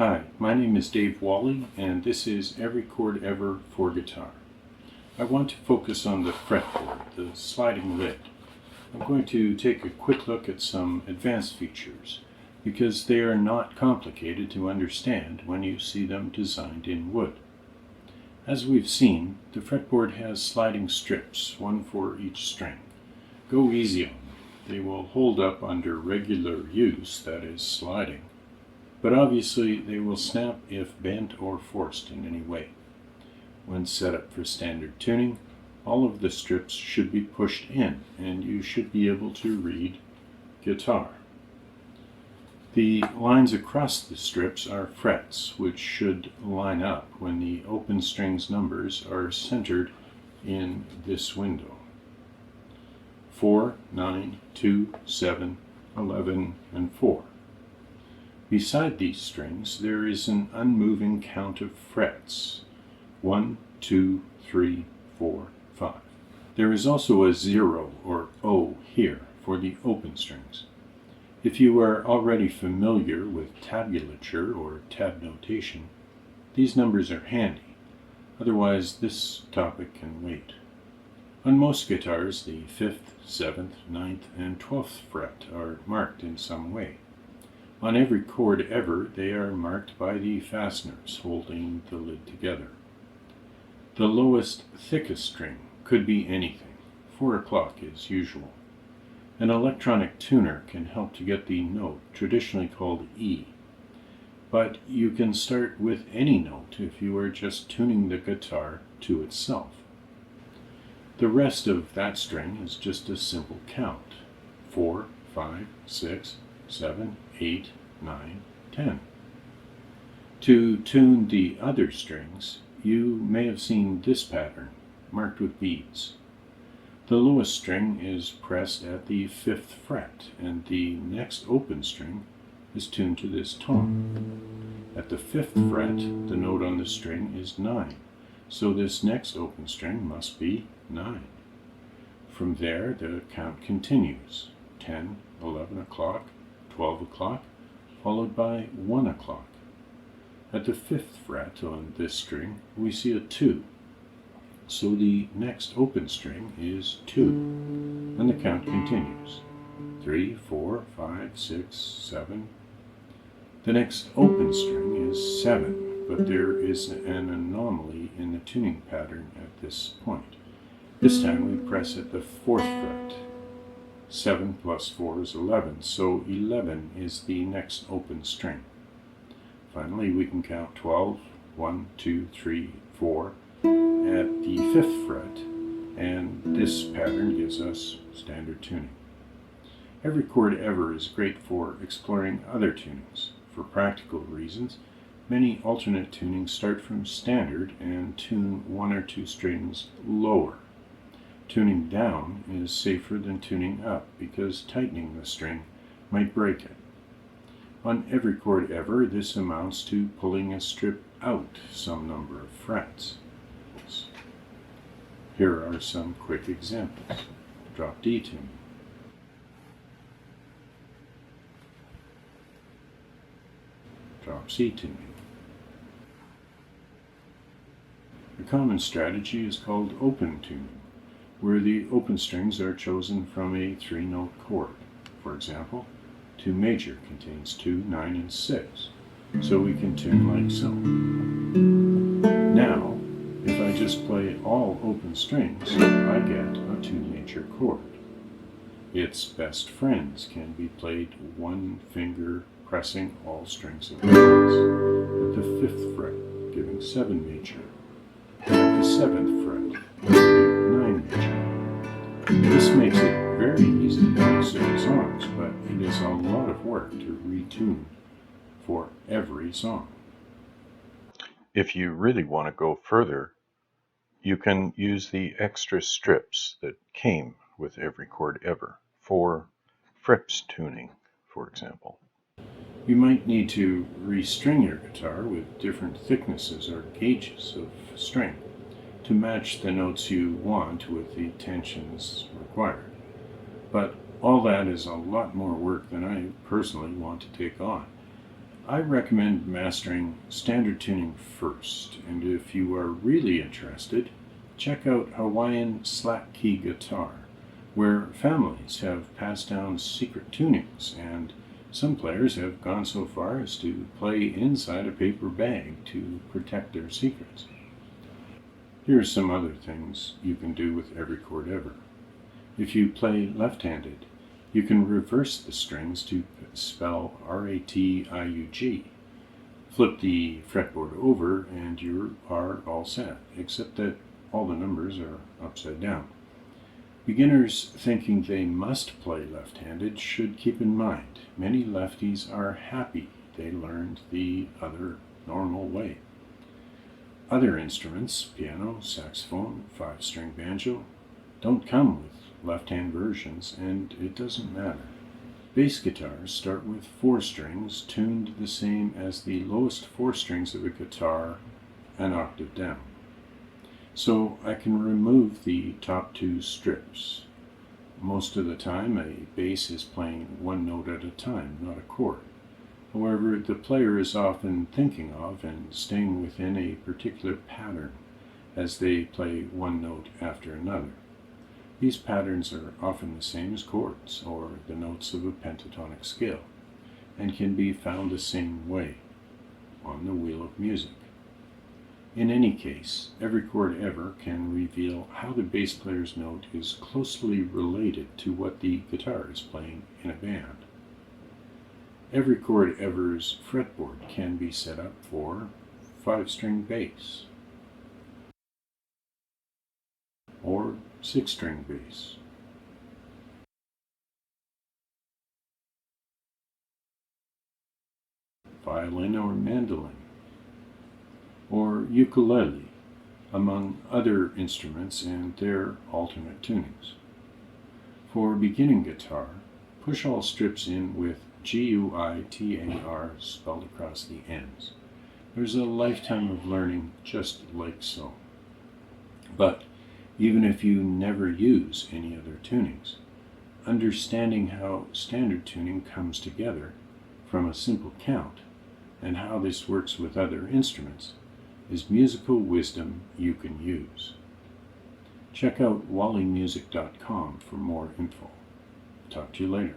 Hi, my name is Dave Wally, and this is Every Chord Ever for guitar. I want to focus on the fretboard, the sliding lid. I'm going to take a quick look at some advanced features, because they are not complicated to understand when you see them designed in wood. As we've seen, the fretboard has sliding strips, one for each string. Go easy on them. They will hold up under regular use, that is, sliding. But obviously they will snap if bent or forced in any way. When set up for standard tuning, all of the strips should be pushed in, and you should be able to read guitar. The lines across the strips are frets, which should line up when the open strings numbers are centered in this window. 4, 9, 2, 7, 11, and 4. Beside these strings, there is an unmoving count of frets. 1, 2, 3, 4, 5. There is also a 0 or O here for the open strings. If you are already familiar with tabulature or tab notation, these numbers are handy. Otherwise, this topic can wait. On most guitars, the 5th, 7th, 9th, and 12th fret are marked in some way. On Every Chord Ever, they are marked by the fasteners holding the lid together. The lowest, thickest string could be anything. 4 o'clock is usual. An electronic tuner can help to get the note, traditionally called E. But you can start with any note if you are just tuning the guitar to itself. The rest of that string is just a simple count. 4, 5, 6, 7, 8, 9, 10. To tune the other strings, you may have seen this pattern, marked with beads. The lowest string is pressed at the 5th fret, and the next open string is tuned to this tone. At the 5th fret, the note on the string is 9, so this next open string must be 9. From there, the count continues. 10, 11 o'clock, 12 o'clock, followed by 1 o'clock. At the 5th fret on this string, we see a 2. So the next open string is 2, and the count continues. 3, 4, 5, 6, 7. The next open string is 7, but there is an anomaly in the tuning pattern at this point. This time we press at the 4th fret. 7 plus 4 is 11, so 11 is the next open string. Finally, we can count 12, 1, 2, 3, 4 at the 5th fret, and this pattern gives us standard tuning. Every Chord Ever is great for exploring other tunings. For practical reasons, many alternate tunings start from standard and tune 1 or 2 strings lower. Tuning down is safer than tuning up because tightening the string might break it. On Every Chord Ever, this amounts to pulling a strip out some number of frets. Here are some quick examples. Drop D tuning. Drop C tuning. A common strategy is called open tuning, where the open strings are chosen from a 3-note chord. For example, 2 major contains 2, 9, and 6, so we can tune like so. Now, if I just play all open strings, I get a 2 major chord. Its best friends can be played one finger pressing all strings at once, at the 5th fret, giving 7 major, at the 7th fret, giving 9 major. This makes it very easy to play certain songs, but it is a lot of work to retune for every song. If you really want to go further, you can use the extra strips that came with Every Chord Ever for Frips tuning, for example. You might need to restring your guitar with different thicknesses or gauges of string to match the notes you want with the tensions required. But all that is a lot more work than I personally want to take on. I recommend mastering standard tuning first, and if you are really interested, check out Hawaiian slack key guitar, where families have passed down secret tunings, and some players have gone so far as to play inside a paper bag to protect their secrets. Here are some other things you can do with Every Chord Ever. If you play left-handed, you can reverse the strings to spell R-A-T-I-U-G. Flip the fretboard over and you are all set, except that all the numbers are upside down. Beginners thinking they must play left-handed should keep in mind many lefties are happy they learned the other normal way. Other instruments, piano, saxophone, 5-string banjo, don't come with left-hand versions, and it doesn't matter. Bass guitars start with 4 strings tuned the same as the lowest 4 strings of a guitar an octave down. So I can remove the top 2 strips. Most of the time a bass is playing one note at a time, not a chord. However, the player is often thinking of and staying within a particular pattern as they play one note after another. These patterns are often the same as chords or the notes of a pentatonic scale, and can be found the same way on the wheel of music. In any case, Every Chord Ever can reveal how the bass player's note is closely related to what the guitar is playing in a band. Every Chord Ever's fretboard can be set up for 5-string bass or 6-string bass, violin or mandolin, or ukulele, among other instruments and their alternate tunings. For beginning guitar, push all strips in with G-U-I-T-A-R spelled across the ends. There's a lifetime of learning just like so. But even if you never use any other tunings, understanding how standard tuning comes together from a simple count and how this works with other instruments is musical wisdom you can use. Check out wallymusic.com for more info. Talk to you later.